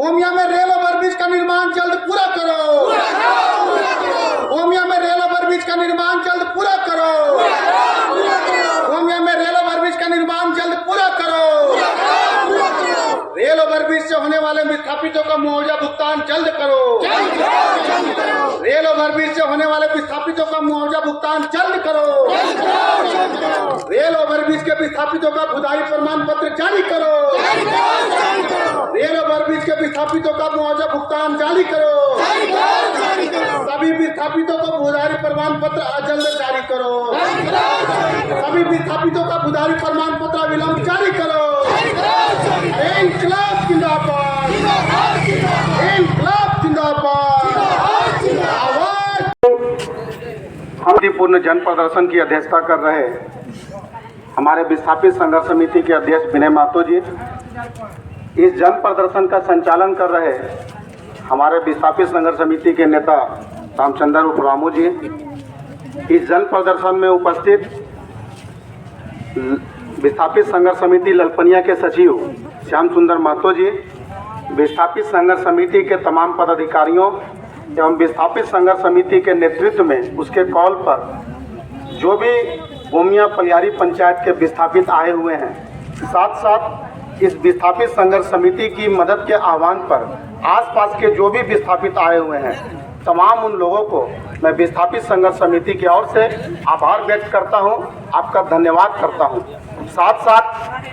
गोमिया में rail overbridge का निर्माण जल्द पूरा करो। गोमिया में रेल ओवरब्रिज का निर्माण जल्द पूरा करो। गोमिया में रेल ओवरब्रिज का निर्माण जल्द पूरा करो। रेल ओवरब्रिज से होने वाले विस्थापितों का मुआवजा भुगतान जल्द करो। रेल ओवरब्रिज से होने वाले विस्थापितों का मुआवजा भुगतान जल्द करो। रेल ओवरब्रिज के विस्थापितों का खुदाई प्रमाण पत्र जारी करो। रेल ओवरब्रिज के विस्थापितों का मुआवजा भुगतान जारी करो। सभी विस्थापितों को खुदाई प्रमाण पत्र जल्द जारी करो। सभी विस्थापितों का खुदाई प्रमाण पत्र विलंब जारी करो। इंकलाब जिंदाबाद, इंकलाब जिंदाबाद। शांतिपूर्ण जन प्रदर्शन की अध्यक्षता कर रहे हमारे विस्थापित संघर्ष समिति के अध्यक्ष विनय महतो जी, इस जन प्रदर्शन का संचालन कर रहे हमारे विस्थापित संघर्ष समिति के नेता रामचंद्र उर्फ रामू जी, इस जन प्रदर्शन में उपस्थित विस्थापित संघर्ष समिति ललपनिया के सचिव श्याम सुंदर महतो जी, विस्थापित संघर्ष समिति के तमाम पदाधिकारियों एवं विस्थापित संघर्ष समिति के नेतृत्व में उसके कॉल पर जो भी गोमिया पलियारी पंचायत के विस्थापित आए हुए हैं, साथ साथ इस विस्थापित संघर्ष समिति की मदद के आह्वान पर आसपास के जो भी विस्थापित आए हुए हैं, तमाम उन लोगों को मैं विस्थापित संघर्ष समिति की ओर से आभार व्यक्त करता हूं, आपका धन्यवाद करता हूं। साथ साथ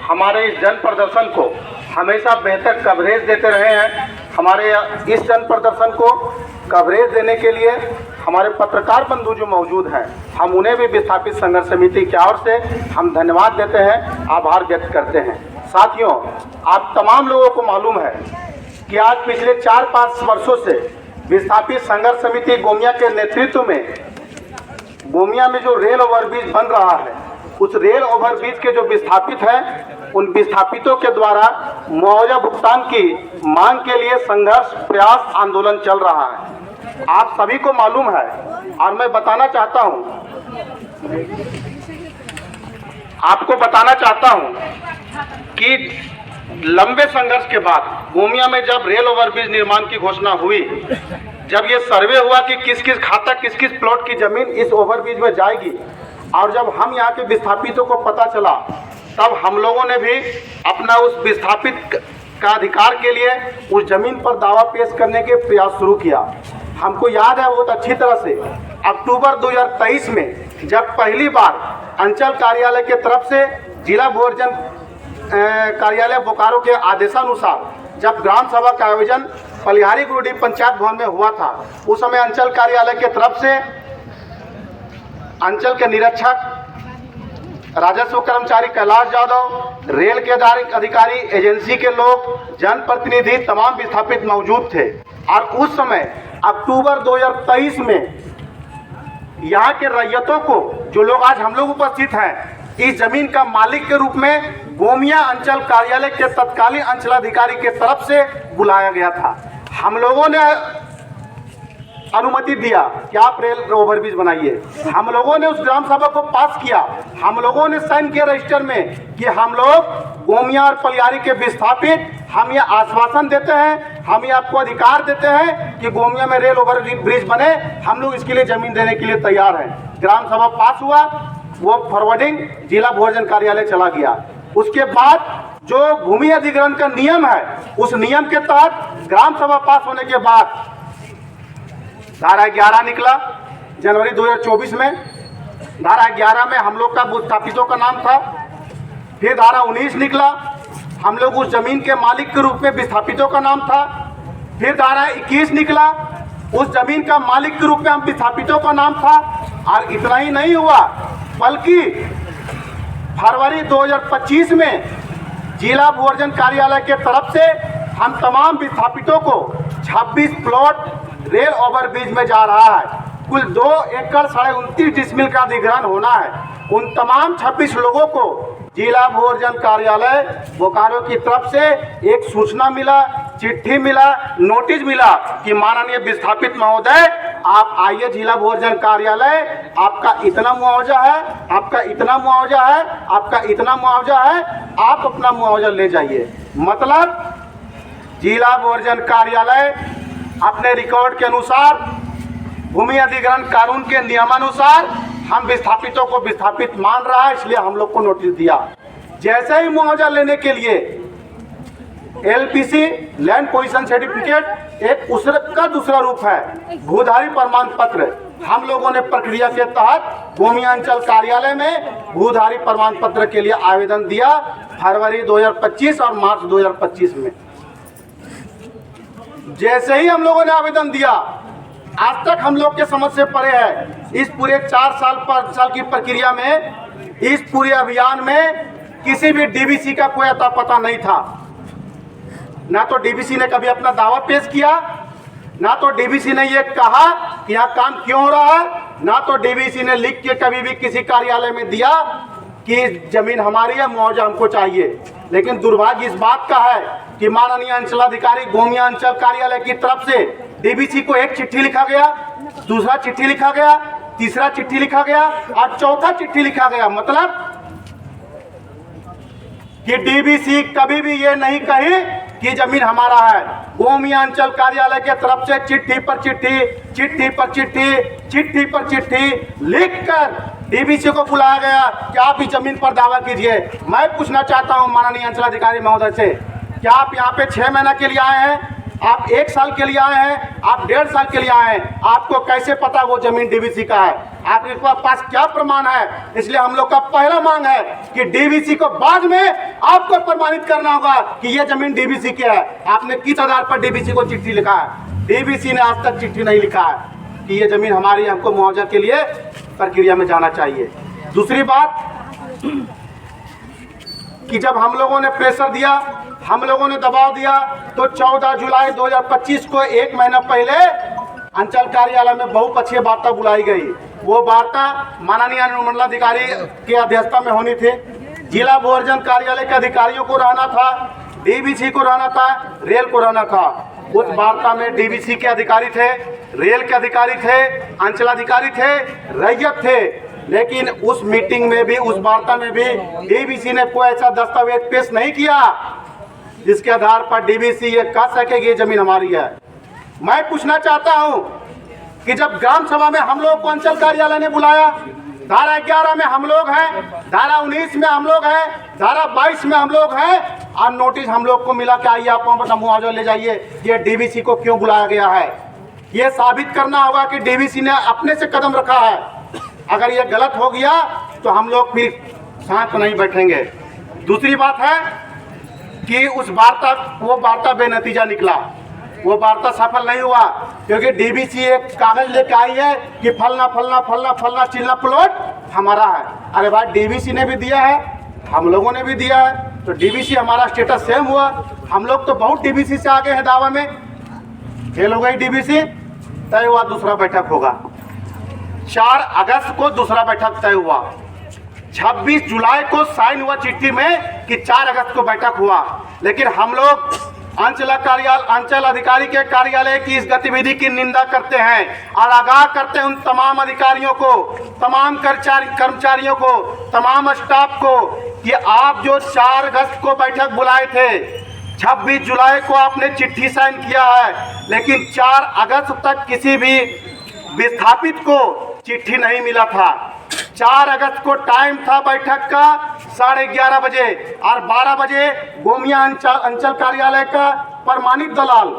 हमारे इस जन प्रदर्शन को हमेशा बेहतर कवरेज देते रहे हैं। हमारे इस जन प्रदर्शन को कवरेज देने के लिए हमारे पत्रकार बंधु जो मौजूद हैं, हम उन्हें भी विस्थापित संघर्ष समिति की ओर से हम धन्यवाद देते हैं, आभार व्यक्त करते हैं। साथियों, आप तमाम लोगों को मालूम है कि आज पिछले 4-5 वर्षों से विस्थापित संघर्ष समिति गोमिया के नेतृत्व में गोमिया में जो रेल ओवरब्रिज बन रहा है, उस रेल ओवरब्रिज के जो विस्थापित हैं, उन विस्थापितों के द्वारा मुआवजा भुगतान की मांग के लिए संघर्ष प्रयास आंदोलन चल रहा है। आप सभी को मालूम है और मैं बताना चाहता हूं, आपको बताना चाहता हूं कि लंबे संघर्ष के बाद गोमिया में जब रेल ओवरब्रिज निर्माण की घोषणा हुई, जब ये सर्वे हुआ कि किस किस खाता किस किस प्लॉट की जमीन इस ओवरब्रिज में जाएगी, और जब हम यहाँ के विस्थापितों को पता चला, तब हम लोगों ने भी अपना उस विस्थापित का अधिकार के लिए उस जमीन पर दावा पेश करने के प्रयास शुरू किया। हमको याद है बहुत अच्छी तरह से, अक्टूबर 2023 में जब पहली बार अंचल कार्यालय के तरफ से जिला भूअर्जन कार्यालय बोकारो के आदेशानुसार जब ग्राम सभा का आयोजन पलिहारी गुरुडी पंचायत भवन में हुआ था, उस समय अंचल कार्यालय के तरफ से अंचल के निरीक्षक, राजस्व कर्मचारी कैलाश यादव, रेल के अधिकारी, एजेंसी के लोग, जनप्रतिनिधि, तमाम विस्थापित मौजूद थे। और उस समय अक्टूबर 2023 में यहाँ के रैयतों को, जो लोग आज हम लोग उपस्थित हैं, इस जमीन का मालिक के रूप में गोमिया अंचल कार्यालय के तत्कालीन अंचलाधिकारी के तरफ से बुलाया गया था। हम लोगों ने अनुमति दिया कि आप रेल ओवरब्रिज बनाइए। हम लोगों ने उस ग्राम सभा को पास किया। हम लोगों ने साइन किया रजिस्टर में कि हम लोग गोमिया और पलियारी के विस्थापित, हम ये आश्वासन देते हैं, हम ये आपको अधिकार देते हैं कि गोमिया में रेल ओवरब्रिज बने, हम लोग इसके लिए जमीन देने के लिए तैयार हैं। ग्राम सभा पास हुआ, वो फॉरवर्डिंग जिला भूअर्जन कार्यालय चला गया। उसके बाद जो भूमि अधिग्रहण का नियम है, उस नियम के तहत ग्राम सभा पास होने के बाद धारा 11 निकला जनवरी 2024 में। धारा 11 में हम लोग का विस्थापितों का नाम था। फिर धारा 19 निकला, हम लोग उस जमीन के मालिक के रूप में विस्थापितों का नाम था। फिर धारा 21 निकला, उस जमीन का मालिक के रूप में हम विस्थापितों का नाम था। और इतना ही नहीं हुआ, बल्कि फरवरी 2025 में जिला भूअर्जन कार्यालय के तरफ से हम तमाम विस्थापितों को 26 प्लॉट रेल ओवरब्रिज में जा रहा है। कुल 2 एकड़ 29.5 डिसमिल का अधिग्रहण होना है। उन तमाम 26 लोगों को जिला भूअर्जन कार्यालय बोकारो की तरफ से एक सूचना मिला, चिट्ठी मिला, नोटिस मिला कि माननीय विस्थापित महोदय, आप आइए जिला भूअर्जन कार्यालय, आपका इतना मुआवजा है, आपका इतना मुआवजा है, आपका इतना मुआवजा है, आप अपना मुआवजा ले जाइए। मतलब जिला भूअर्जन कार्यालय अपने रिकॉर्ड के अनुसार भूमि अधिग्रहण कानून के नियमानुसार हम विस्थापितों को विस्थापित मान रहा है, इसलिए हम लोग को नोटिस दिया। जैसे ही मुआवजा लेने के लिए एलपीसी लैंड पोजीशन सर्टिफिकेट एक उसका दूसरा रूप है भूधारी प्रमाण पत्र, हम लोगों ने प्रक्रिया के तहत भूमि अंचल कार्यालय में भूधारी प्रमाण पत्र के लिए आवेदन दिया फरवरी 2025 और मार्च 2025 में। जैसे ही हम लोगों ने आवेदन दिया, आज तक हम लोग के समझ से परे है। इस पूरे 4 साल की प्रक्रिया में, इस पूरे अभियान में किसी भी डीबीसी का कोई अता पता नहीं था। ना तो डीबीसी ने कभी अपना दावा पेश किया, ना तो डीबीसी ने ये कहा कि यहाँ काम क्यों हो रहा है, ना तो डीबीसी ने लिख के कभी भी किसी कार्यालय में दिया कि जमीन हमारी है, मुआवजा हमको चाहिए। लेकिन दुर्भाग्य इस बात का है कि माननीय अंचलाधिकारी गोमिया अंचल कार्यालय की तरफ से डीबीसी को एक चिट्ठी लिखा गया, दूसरा चिट्ठी लिखा गया, तीसरा चिट्ठी लिखा गया और चौथा चिट्ठी लिखा गया। मतलब कि डीबीसी कभी भी ये नहीं कही कि जमीन हमारा है। गोमिया अंचल कार्यालय के तरफ से चिट्ठी पर चिट्ठी, चिट्ठी पर चिट्ठी, चिट्ठी पर चिट्ठी लिखकर डीबीसी को बुलाया गया कि आप इस जमीन पर दावा कीजिए। मैं पूछना चाहता हूं माननीय अंचलाधिकारी महोदय से, क्या आप यहाँ पे 6 महीना के लिए आए हैं, आप 1 साल के लिए आए हैं, आप 1.5 साल के लिए आए हैं, आपको कैसे पता वो जमीन डीबीसी का है? आपके पास क्या प्रमाण है? इसलिए हम लोग का पहला मांग है कि डीबीसी को बाद में आपको प्रमाणित करना होगा कि ये जमीन डीबीसी की है। आपने किस आधार पर डीबीसी को चिट्ठी लिखा है? डीबीसी ने आज तक चिट्ठी नहीं लिखा है कि ये जमीन हमारी, हमको मुआवजा के लिए प्रक्रिया में जाना चाहिए। दूसरी बात कि जब हम लोगों ने प्रेशर दिया, हम लोगों ने दबाव दिया, तो 14 जुलाई 2025 को 1 महीना पहले अंचल कार्यालय में बहुपक्षीय वार्ता बुलाई गई। वो वार्ता माननीय अनुमंडलाधिकारी की अध्यक्षता में होनी थी। जिला भूअर्जन कार्यालय के अधिकारियों को रहना था, डीबीसी को रहना था, रेल को रहना था। उस वार्ता में डीबीसी के अधिकारी थे, रेल के अधिकारी थे, अंचलाधिकारी थे, रैयत थे। लेकिन उस मीटिंग में भी, उस वार्ता में भी डीबीसी ने कोई ऐसा दस्तावेज पेश नहीं किया जिसके आधार पर डीबीसी ये कह सके कि ये जमीन हमारी है। मैं पूछना चाहता हूं कि जब ग्राम सभा में हम लोग को अंचल कार्यालय ने बुलाया, धारा 11 में हम लोग हैं, धारा 19 में हम लोग हैं, धारा 22 में हम लोग हैं, और नोटिस हम लोग को मिला कि आइए आप अपना मुआवजा ले जाइए। ये डीबीसी को क्यों बुलाया गया है? ये साबित करना होगा कि डीबीसी ने अपने से कदम रखा है। अगर ये गलत हो गया तो हम लोग फिर शांत नहीं बैठेंगे। दूसरी बात है कि वो वार्ता बेनतीजा निकला, वो वार्ता सफल नहीं हुआ, क्योंकि डीबीसी एक कागज लेके आई है कि फलना फलना फलना फलना चिल्ला प्लॉट हमारा है। अरे भाई, डीबीसी ने भी दिया है, हम लोगों ने भी दिया है, तो डीबीसी हमारा स्टेटस सेम हुआ। हम लोग तो बहुत डीबीसी से आगे हैं दावा में। फेल हो गई डीबीसी, तय हुआ दूसरा बैठक होगा। 4 अगस्त को दूसरा बैठक तय हुआ। 26 जुलाई को साइन हुआ चिट्ठी में कि 4 अगस्त को बैठक हुआ। लेकिन हम लोग अंचल अधिकारी के कार्यालय की इस गतिविधि की निंदा करते हैं और आगाह करते हैं उन तमाम अधिकारियों को, तमाम कर्मचारियों को, तमाम स्टाफ को कि आप जो 4 अगस्त को बैठक बुलाए थे, 26 जुलाई को आपने चिट्ठी साइन किया है, लेकिन 4 अगस्त तक किसी भी विस्थापित को चिट्ठी नहीं मिला था। 4 अगस्त को टाइम था बैठक का 11:30 बजे, और 12 बजे गोमिया अंचल कार्यालय का प्रमाणित दलाल,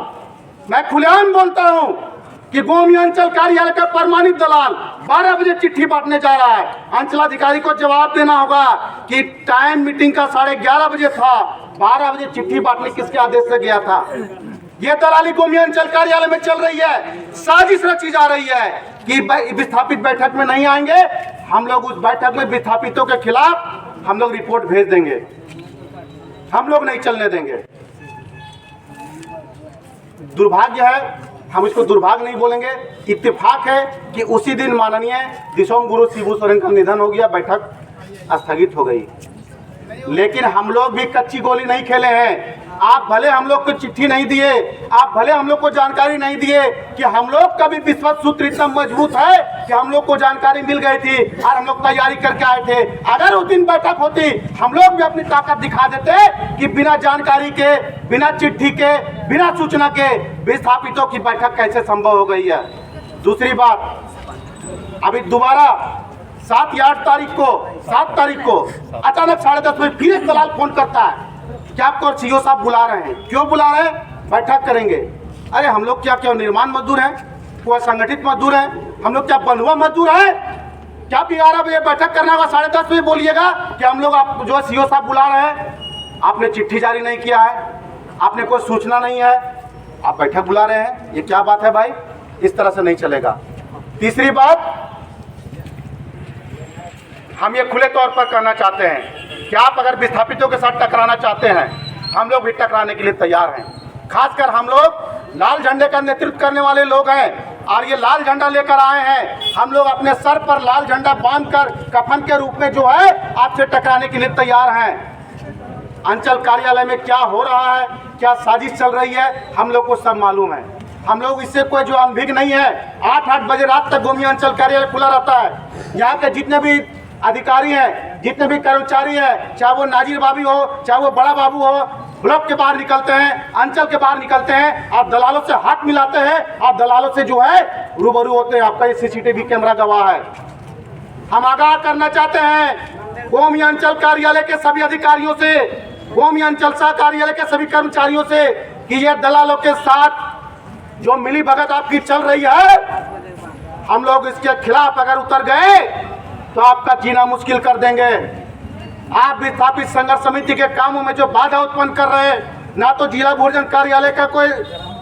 मैं खुलेआम बोलता हूं कि गोमिया अंचल कार्यालय का प्रमाणित दलाल 12 बजे चिट्ठी बांटने जा रहा है। अंचलाधिकारी को जवाब देना होगा कि टाइम मीटिंग का 11:30 बजे था, 12 बजे चिट्ठी बांटने किसके आदेश से गया था? ये दलाली गोमिया अंचल कार्यालय में चल रही है। साजिश रची जा रही है कि विस्थापित बैठक में नहीं आएंगे, हम लोग उस बैठक में विस्थापितों के खिलाफ हम लोग रिपोर्ट भेज देंगे, हम लोग नहीं चलने देंगे। दुर्भाग्य है, हम इसको दुर्भाग्य नहीं बोलेंगे, इत्तेफाक है कि उसी दिन माननीय दिसोम गुरु शिबू सोरेन का निधन हो गया, बैठक स्थगित हो गई। लेकिन हम लोग भी कच्ची गोली नहीं खेले हैं। आप भले हम लोग को चिट्ठी नहीं दिए, आप भले हम लोग को जानकारी नहीं दिए कि हम लोग का भी विश्वास सूत्र इतना मजबूत है कि हम लोग को जानकारी मिल गई थी और हम लोग तैयारी करके आए थे। अगर उस दिन बैठक होती, हम लोग भी अपनी ताकत दिखा देते कि बिना जानकारी के, बिना चिट्ठी के, बिना सूचना के विस्थापितों की बैठक कैसे संभव हो गई है। दूसरी बात, अभी दोबारा 7 या 8 तारीख को, 7 तारीख को अचानक 10:30 बजे फिर एक दलाल फोन करता है कि आपको सीओ साहब बुला रहे हैं। क्यों बुला रहे हैं? बैठक करेंगे। अरे हम लोग क्या निर्माण मजदूर हैं, कोई संगठित मजदूर हैं? हम लोग क्या बंधुआ मजदूर हैं? क्या 11 बजे बैठक करना होगा, 10:30 बजे बोलिएगा कि हम लोग आप जो सीओ साहब बुला रहे हैं। आपने चिट्ठी जारी नहीं किया है, आपने कोई सूचना नहीं है, आप बैठक बुला रहे हैं, ये क्या बात है भाई? इस तरह से नहीं चलेगा। तीसरी बात, हम ये खुले तौर पर कहना चाहते हैं कि आप अगर विस्थापितों के साथ टकराना चाहते हैं, हम लोग भी टकराने के लिए तैयार हैं। खासकर हम लोग लाल झंडे का नेतृत्व करने वाले लोग हैं और ये लाल झंडा लेकर आए हैं। हम लोग अपने सर पर लाल झंडा बांधकर कफन के रूप में जो है आपसे टकराने के लिए तैयार हैं। अंचल कार्यालय में क्या हो रहा है, क्या साजिश चल रही है, हम लोग को सब मालूम है। हम लोग इससे कोई जो अनभिज्ञ नहीं है। 8 बजे रात तक गोमिया अंचल कार्यालय खुला रहता है। यहाँ के जितने भी अधिकारी हैं, जितने भी कर्मचारी हैं, चाहे वो नाजिर बाबी हो, चाहे वो बड़ा बाबू हो, ब्लॉक के बाहर निकलते हैं, अंचल के बाहर निकलते हैं और दलालों से हाथ मिलाते हैं और दलालों से जो है रूबरू होते हैं। आपका ये CCTV कैमरा गवाह है। हम आगाह करना चाहते हैं गोमिया अंचल कार्यालय के सभी अधिकारियों से, गोमिया अंचल सह कार्यालय के सभी कर्मचारियों से कि ये दलालों के साथ जो मिली भगत आपकी चल रही है, हम लोग इसके खिलाफ अगर उतर गए तो आपका जीना मुश्किल कर देंगे। आप विस्थापित संघर्ष समिति के कामों में जो बाधा उत्पन्न कर रहे हैं, ना तो जिला भोजन कार्यालय का कोई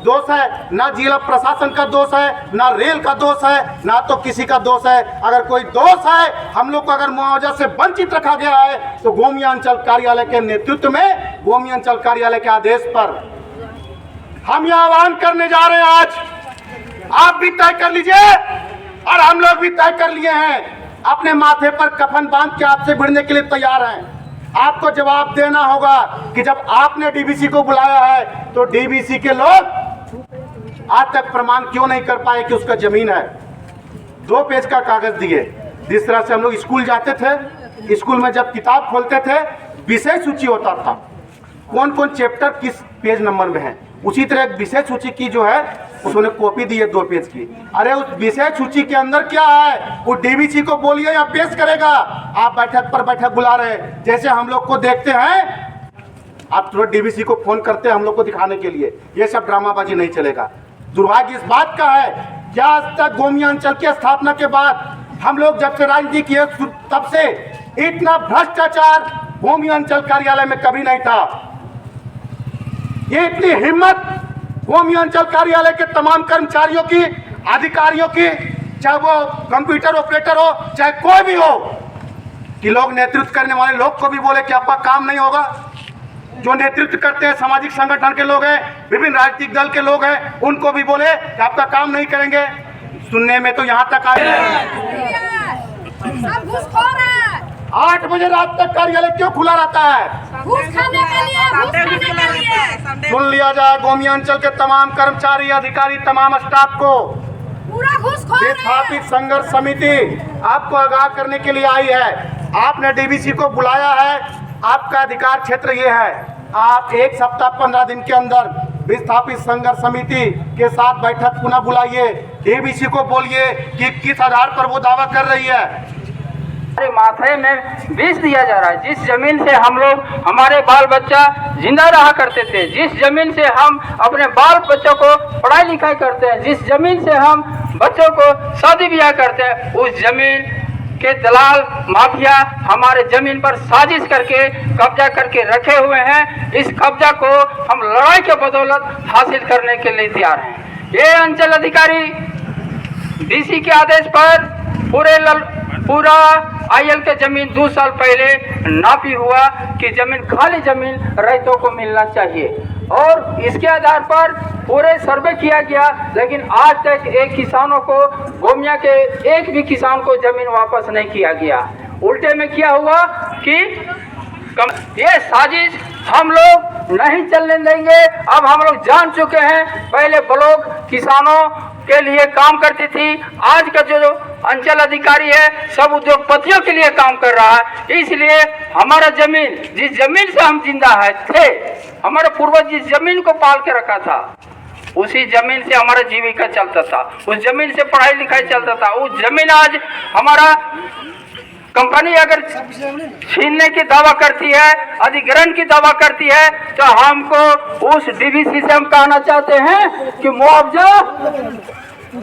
दोष है, ना जिला प्रशासन का दोष है, ना रेल का दोष है, ना तो किसी का दोष है। अगर कोई दोष है, हम लोग को अगर मुआवजा से वंचित रखा गया है तो गोमिया अंचल कार्यालय के नेतृत्व में, गोमिया अंचल कार्यालय के आदेश पर हम यह आह्वान करने जा रहे हैं। आज आप भी तय कर लीजिए और हम लोग भी तय कर लिए हैं। अपने माथे पर कफन बांध के आपसे भिड़ने के लिए तैयार हैं। आपको जवाब देना होगा कि जब आपने DBC को बुलाया है तो DBC के लोग आज तक प्रमाण क्यों नहीं कर पाए कि उसका जमीन है। 2 पेज का कागज दिए। जिस तरह से हम लोग स्कूल जाते थे, स्कूल में जब किताब खोलते थे विषय सूची होता था, कौन कौन चैप्टर किस पेज नंबर में है, उसी तरह एक विषय सूची की जो है उसने कॉपी दी है 2 पेज की। अरे उस विषय सूची के अंदर क्या है वो DBC को बोलिए या पेश करेगा। आप बैठक पर बैठक बुला रहे हैं, जैसे हम लोग को देखते हैं आप तुरंत DBC को फोन करते हैं हम लोग को दिखाने के लिए। ये सब ड्रामाबाजी नहीं चलेगा। दुर्भाग्य इस बात का है क्या आज तक गोमिया अंचल की स्थापना के बाद हम लोग जब से राजनीति किए तब से इतना भ्रष्टाचार गोमिया अंचल कार्यालय में कभी नहीं था। ये इतनी हिम्मत गोमिया अंचल कार्यालय के तमाम कर्मचारियों की, अधिकारियों की, चाहे वो कंप्यूटर ऑपरेटर हो, चाहे कोई भी हो, कि लोग नेतृत्व करने वाले लोग को भी बोले कि आपका काम नहीं होगा। जो नेतृत्व करते हैं सामाजिक संगठन के लोग हैं, विभिन्न राजनीतिक दल के लोग हैं, उनको भी बोले कि आपका काम नहीं करेंगे। सुनने में तो यहाँ तक आए 8 बजे रात तक कार्यालय क्यों खुला रहता है? घूस खाने के लिए। सुन लिया जाए गोमिया अंचल के तमाम कर्मचारी, अधिकारी, तमाम स्टाफ को। पूरा घूसखोर है। विस्थापित संघर्ष समिति आपको आगाह करने के लिए आई है। आपने DBC को बुलाया है, आपका अधिकार क्षेत्र ये है। आप 1 सप्ताह 15 दिन के अंदर विस्थापित संघर्ष समिति के साथ बैठक पुनः बुलाइए। DBC को बोलिए कि किस आधार पर वो दावा कर रही है। हमारे माथे में विष दिया जा रहा है। जिस जमीन से हम लोग, हमारे बाल बच्चा जिंदा रहा करते थे, जिस जमीन से हम अपने बाल बच्चों को पढ़ाई लिखाई करते हैं, जिस जमीन से हम बच्चों को शादी ब्याह करते हैं, उस जमीन के दलाल माफिया हमारे जमीन पर साजिश करके कब्जा करके रखे हुए हैं। इस कब्जा को हम लड़ाई के बदौलत हासिल करने के लिए तैयार हैं। ये अंचल अधिकारी DC के आदेश पर पूरा IL के जमीन 2 साल पहले नापी हुआ कि जमीन, खाली जमीन रैयतों को मिलना चाहिए, और इसके आधार पर पूरे सर्वे किया गया। लेकिन आज तक एक किसानों को, गोमिया के एक भी किसान को जमीन वापस नहीं किया गया। उल्टे में क्या हुआ कि ये साजिश हम लोग नहीं चलने देंगे। अब हम लोग जान चुके हैं, पहले ब्लॉक किसानों के लिए काम करती थी, आज का जो अंचल अधिकारी है सब उद्योगपतियों के लिए काम कर रहा है। इसलिए हमारा जमीन, जिस जमीन से हम जिंदा है थे, हमारे पूर्वज जिस जमीन को पाल के रखा था, उसी जमीन से हमारा जीविका चलता था, उस जमीन से पढ़ाई लिखाई चलता था। उस जमीन आज हमारा कंपनी अगर छीनने की दावा करती है, अधिग्रहण की दावा करती है, तो हमको उस डीवीसी से हम कहना चाहते हैं कि मुआवजा,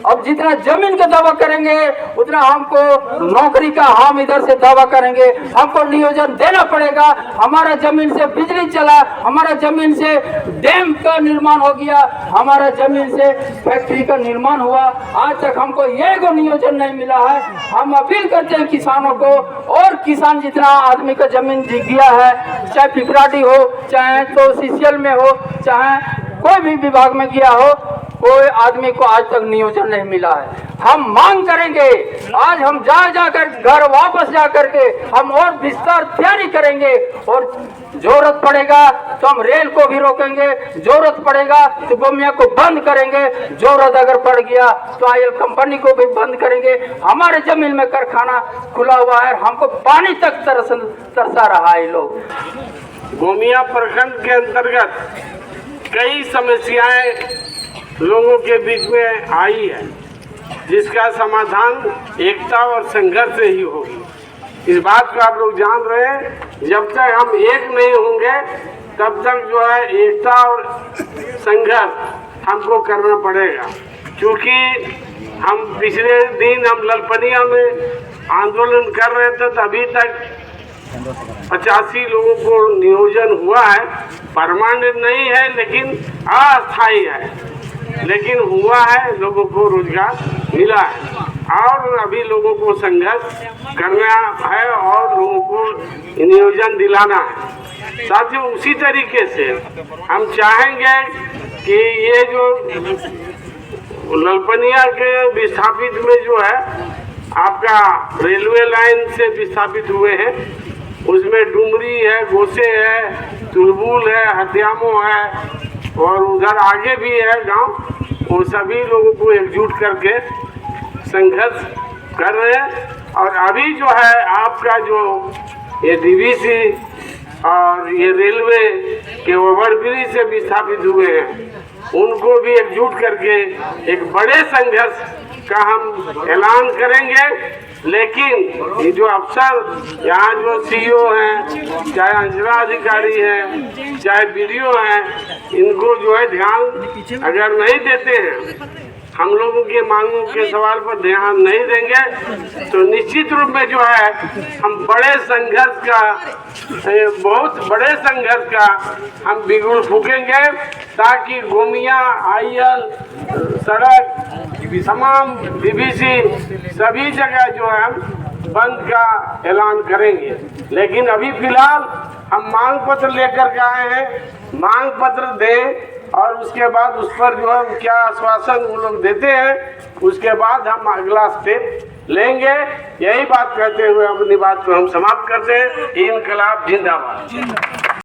अब जितना जमीन का दावा करेंगे उतना हमको नौकरी का हम इधर से दावा करेंगे। हमको नियोजन देना पड़ेगा। हमारा जमीन से बिजली चला, हमारा जमीन से डैम का निर्माण हो गया, हमारा जमीन से फैक्ट्री का निर्माण हुआ। आज तक हमको ये को नियोजन नहीं मिला है। हम अपील करते हैं किसानों को, और किसान जितना आदमी का जमीन दिख गया है, चाहे पिपराडी हो, चाहे तो सीसीएल में हो, चाहे कोई भी विभाग में गया हो, कोई आदमी को आज तक नियोजन नहीं मिला है। हम मांग करेंगे, आज हम जाकर घर वापस जा करके हम और विस्तार तैयारी करेंगे, और जरूरत पड़ेगा तो हम रेल को भी रोकेंगे, जरूरत पड़ेगा तो गोमिया को बंद करेंगे, जरूरत अगर पड़ गया तो आयल कंपनी को भी बंद करेंगे। हमारे जमीन में कारखाना खुला हुआ है, हमको पानी तक तरसा रहा है। लोग गोमिया प्रखंड के अंतर्गत कई समस्याएं लोगों के बीच में आई है, जिसका समाधान एकता और संघर्ष से ही होगी। इस बात को आप लोग जान रहे हैं। जब तक हम एक नहीं होंगे तब तक जो है एकता और संघर्ष हमको करना पड़ेगा। क्योंकि हम पिछले दिन हम ललपनिया में आंदोलन कर रहे थे, तो अभी तक 85 लोगों को नियोजन हुआ है। परमानेंट नहीं है लेकिन अस्थायी है, लेकिन हुआ है, लोगों को रोजगार मिला है। और अभी लोगों को संघर्ष करना है और लोगों को नियोजन दिलाना है। साथ ही उसी तरीके से हम चाहेंगे कि ये जो ललपनिया के विस्थापित में जो है आपका रेलवे लाइन से विस्थापित हुए हैं, उसमें डुमरी है, गोसे है, तुलबुल है, हथियामो है और उधर आगे भी है गांव। वो सभी लोगों को एकजुट करके संघर्ष कर रहे हैं। और अभी जो है आपका जो ये डीवीसी और ये रेलवे के ओवरब्रिज से विस्थापित हुए हैं, उनको भी एकजुट करके एक बड़े संघर्ष का हम ऐलान करेंगे। लेकिन ये जो अफसर यहाँ जो सीईओ हैं, चाहे अंचलाधिकारी हैं, चाहे बीडीओ हैं, इनको जो है ध्यान अगर नहीं देते हैं, हम लोगों के मांगों के सवाल पर ध्यान नहीं देंगे, तो निश्चित रूप में जो है हम बड़े संघर्ष का, बहुत बड़े संघर्ष का हम बिगुल फूकेंगे, ताकि गोमिया, आयल, सड़क, तमाम डीवीसी सभी जगह जो है हम बंद का ऐलान करेंगे। लेकिन अभी फिलहाल हम मांग पत्र लेकर के आए हैं, मांग पत्र दें और उसके बाद उस पर जो है क्या आश्वासन वो लोग देते हैं, उसके बाद हम अगला स्टेप लेंगे। यही बात कहते हुए अपनी बात को हम समाप्त करते हैं। इनकलाब जिंदाबाद।